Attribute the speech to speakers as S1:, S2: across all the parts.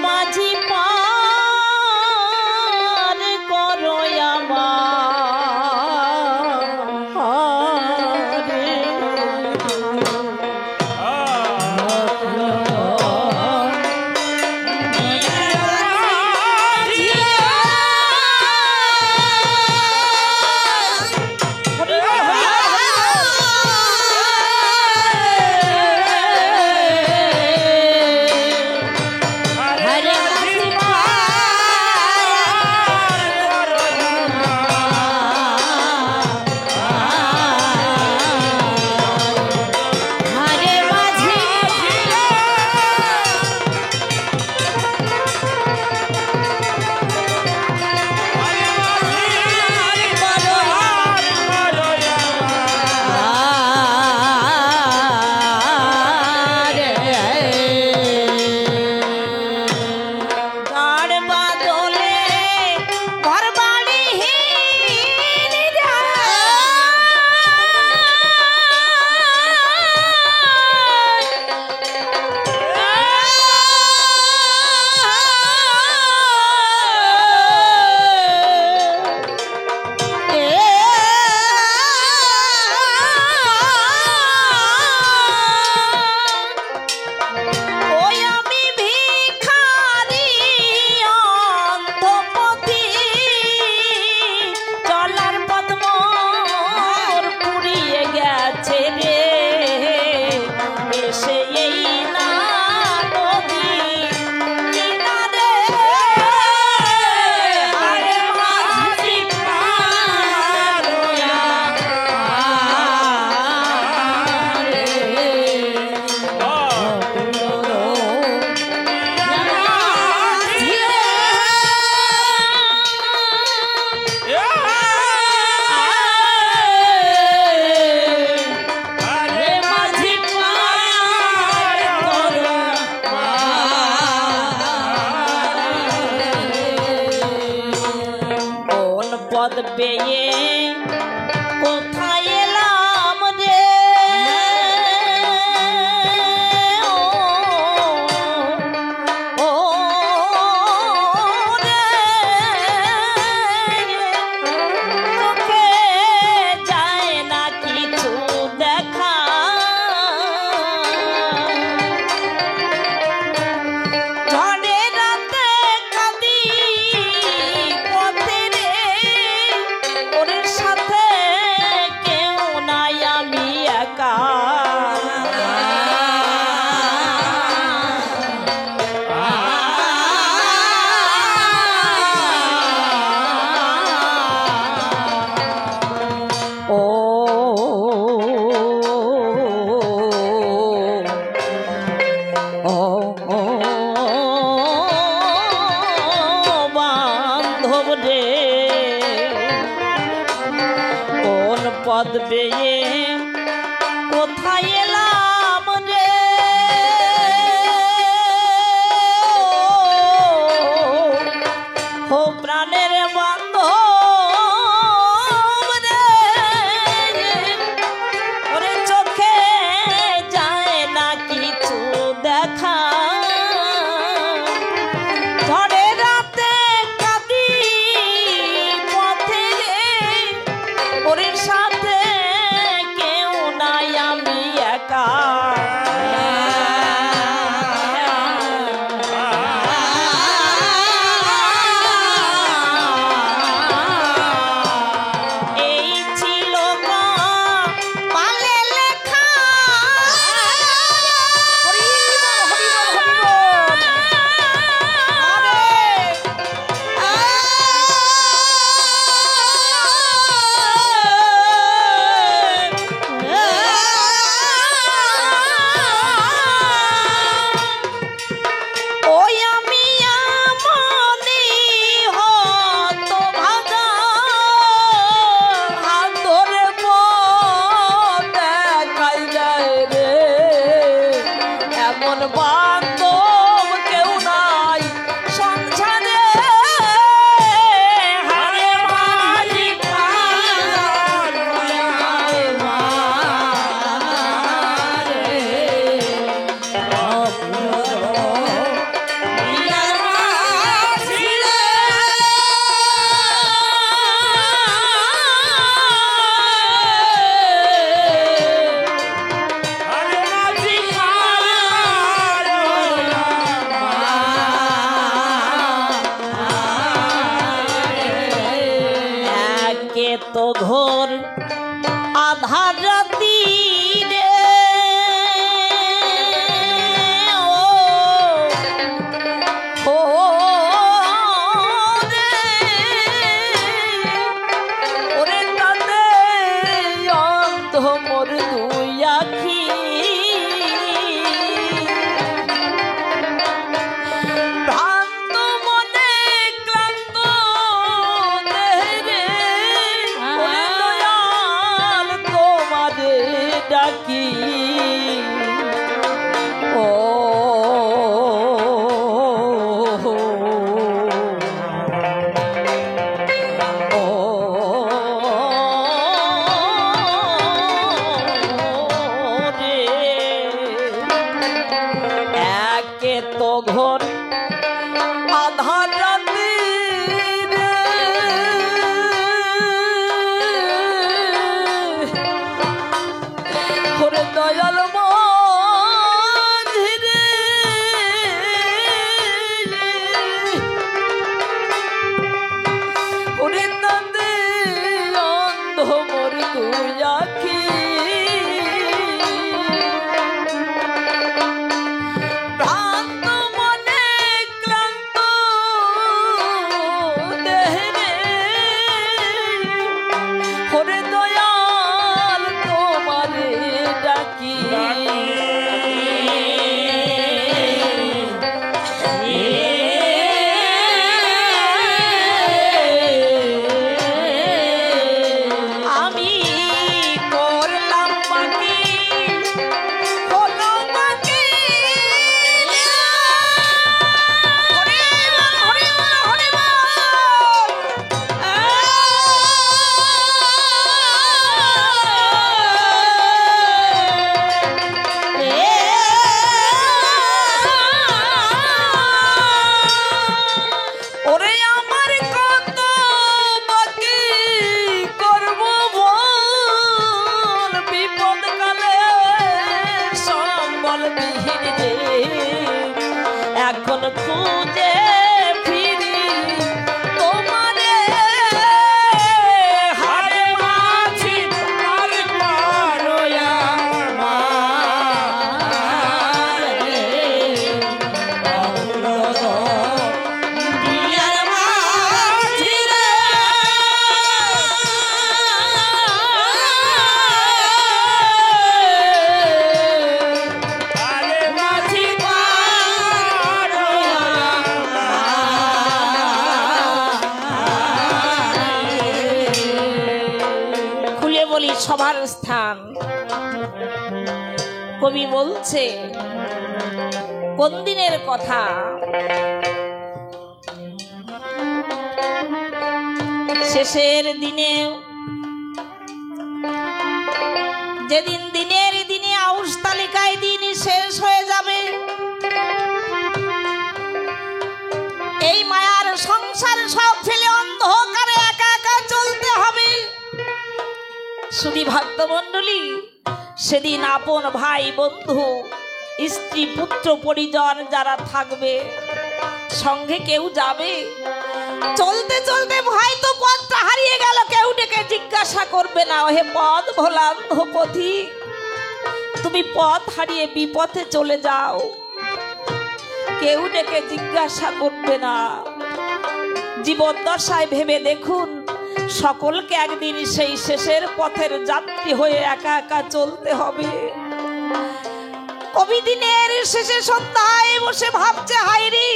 S1: মাঝি পার করো আমারে পদ পেয়ে কোথায় এলাম রে ও রে চোখে যায় না কিছু দেখা ঝড়ে রাতে কাঁদি পথে রে ওর সাথে কেউ নাই আমি একা ও বান্ধব রে কোন পদ পেয়ে কোথায় এলাম রে ও প্রাণের বান্ধব রে ওরে চোখে যায় না কিছু দেখা ঝড়ে রাতে কাঁদি পথে রে ওর সাথে কেউ তো ঘোর আধার রাতি রে ও রে ওরে তাতে অন্ধ মোর দুই আখি ভ্রান্ত মনে ক্লান্ত দেহে ওরে দয়াল তোমারে ডাকি ও তো ঘোর আধার রাতি রে ওরে দয়াল মাঝি রে ওরে তাতে অন্ধ মোর দুই আখি এখন খুঁজে ফিরি তোমারে হারে মাছি তোমার পারোয়া মারে দিয়ার মাছি রে হারে মাছি বলি সবার স্থান কবি বলছে কোন দিনের কথা শেষের দিনে যেদিন দিনের দিনে আউশ তালিকায় দিন শেষ হয়ে যাবে এই মায়ার সংসার সব ফেলে অন্ধকারে একা একা চলতে হবে শুধু ভক্তমণ্ডলী সেদিন আপন ভাই বন্ধু স্ত্রী পুত্র পরিজন যারা থাকবে সঙ্গে কেউ যাবে চলতে চলতে ভাই তো পথটা হারিয়ে গেল কেউ ডেকে জিজ্ঞাসা করবে না ওহে পথ ভোলান্ধ পথি তুমি পথ হারিয়ে বিপথে চলে যাও কেউ ডেকে জিজ্ঞাসা করবে না জীবদ্দশায় ভেবে দেখুন সকলকে একদিন সেই শেষের পথের যাত্রী হয়ে একা একা চলতে হবে কবি দিনের শেষে সন্ধ্যায় বসে ভাবছে হায়রে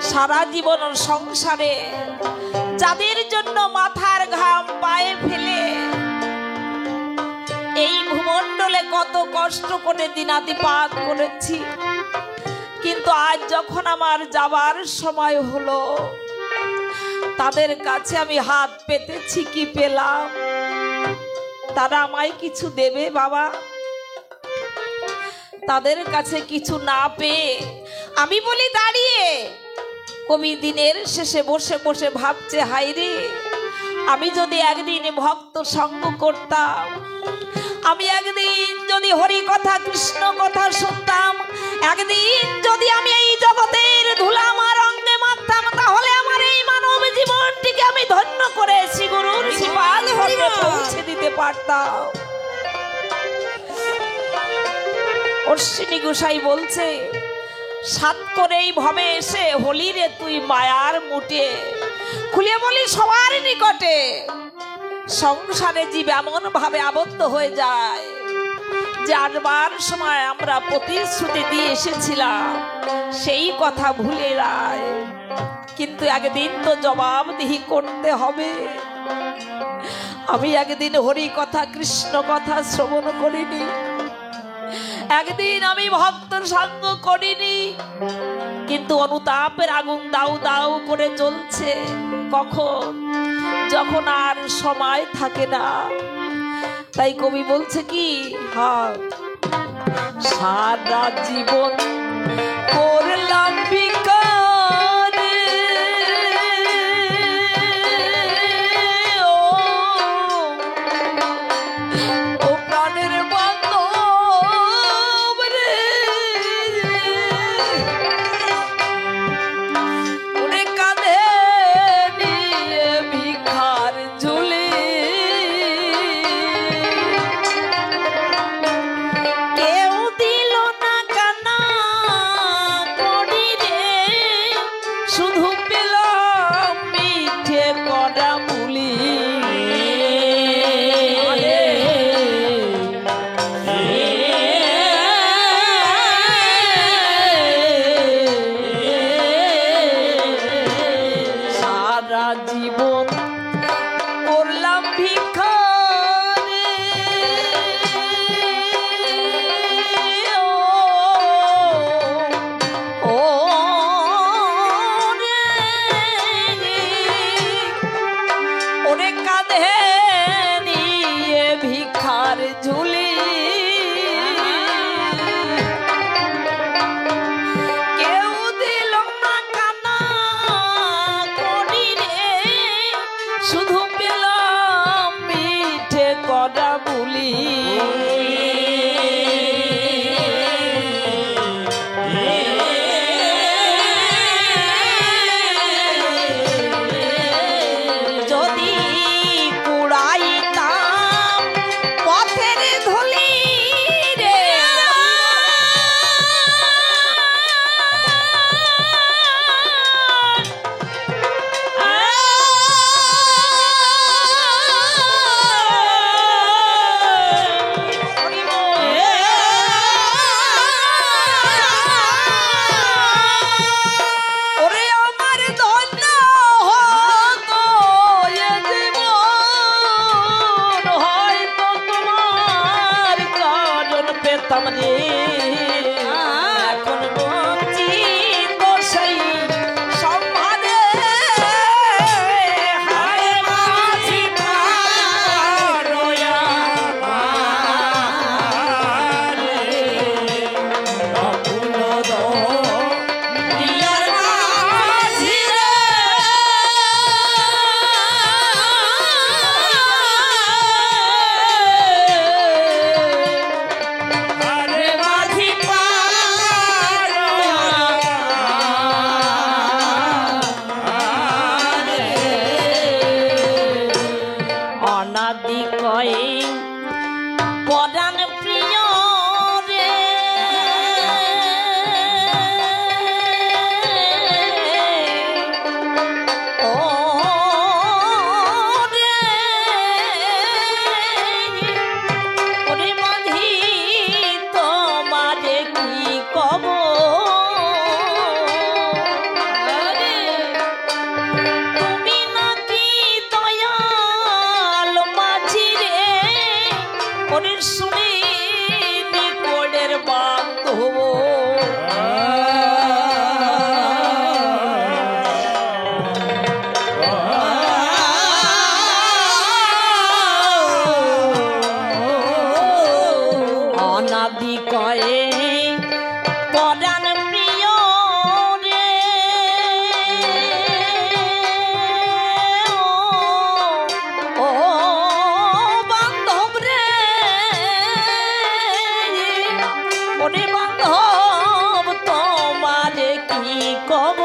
S1: সারা জীবন সংসারে যাদের জন্য মাথার ঘাম পায়ে ফেলে এই ভূমণ্ডলে কত কষ্ট করে দিনাতিপাত করেছি কিন্তু আজ যখন আমার যাবার সময় হলো তাদের কাছে আমি হাত পেতেছি কি পেলাম তারা আমায় কিছু দেবে বাবা তাদের কাছে কিছু না পেয়ে আমি বলি দাঁড়িয়ে কবি দিনের শেষে বসে বসে ভাবছে হায়রে আমি যদি একদিন ভক্ত সঙ্গ করতাম আমি একদিন যদি হরি কথা কৃষ্ণ কথা শুনতাম একদিন যদি আমি এই জগতের ধুলা আমার অঙ্গে মাখতাম তাহলে আমার এই মানব জীবনটিকে আমি ধন্য করেছি গো দাও। অশ্বিনী গোসাই বলছে, সাত করেই ভবে এসে হলি রে তুই মায়ার মুটে। খুলে বলি সবার নিকটে, সংসারে জীব এমন ভাবে আবদ্ধ হয়ে যায় যে আনবার সময় আমরা প্রতিশ্রুতি দিয়ে এসেছিলাম সেই কথা ভুলে যায়, কিন্তু একদিন তো জবাবদিহি করতে হবে। আমি একদিন হরি কথা কৃষ্ণ কথা শ্রবণ করিনি, একদিন আমি ভক্তর সঙ্গ করিনি, কিন্তু অনুতাপের আগুন দাউ দাউ করে জ্বলছে। কখন? যখন আর সময় থাকে না। তাই কবি বলছে কি, হ্যাঁ, সারা জীবন করলাম ভিখার, ও প্রাণের বান্ধব রে, ওরে কাঁধে নিয়ে ভিখার ঝুলি, কেউ দিল না কানা করি রে, শুধু পেলাম মিঠে করা বুলি। সারা জীবন করলাম ভিখারি, ও রে, ওরে কাঁধে নিয়ে ভিখার ঝুলি, কেউ দিল না কানা করি রে, শুধু পেলাম মিঠে করা বুলি। যদি কুড়াইতাম পথের ধুলি রে, ওরে আমার ধন্য হতো এ জীবন, হয়তো তোমার কারণ পেতাম রে, এখন বঞ্চিত সেই সম্মানে, হায় মাঝি পারোয়া রে, অকুল দিয়ার মাঝি রে, আরে মাঝি অনাদি কয়ে পরাণ প্রিয় রে, ও রে, ওরে মাঝি তোমারে কি কব, তুমি নাকি দয়াল মাঝি রে, ওরে শুনি নিকটের বান্ধব। অনাদি কয়ে পরাণ প্রিয় রে, ও বান্ধব রে, ওরে বান্ধব তোমারে কি কব,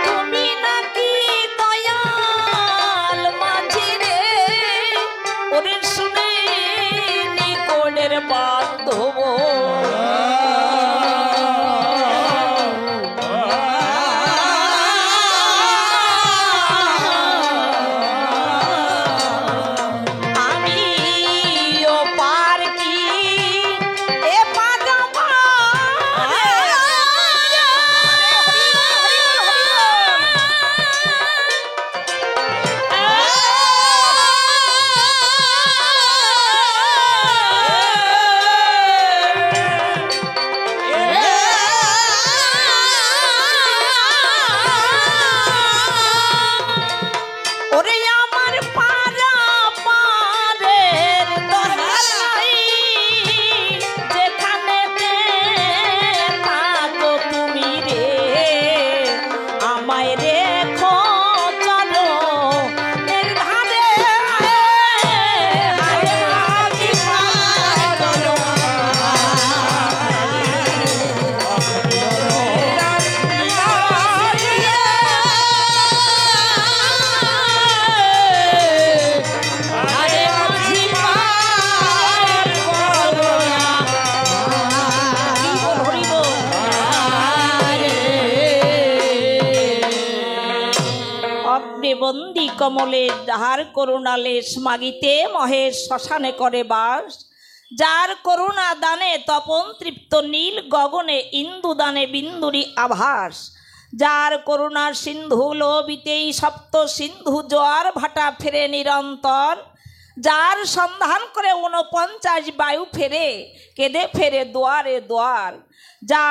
S1: তুমি নাকি দয়াল করে বন্দি কমলে, যাহার করুণালেশ মাগিতে মহেশ শ্মশানে করে বাস, যার করুণা দানে তপন তৃপ্ত নীল গগনে ইন্দু দানে বিন্দুরি আভাস, যার করুণার সিন্ধু লোবিতেই সপ্ত সিন্ধু জোয়ার ভাটা ফেরে নিরন্তর, যার সন্ধান করে 49 বায়ু ফেরে কেঁদে ফেরে দুয়ারে দুয়ার, যা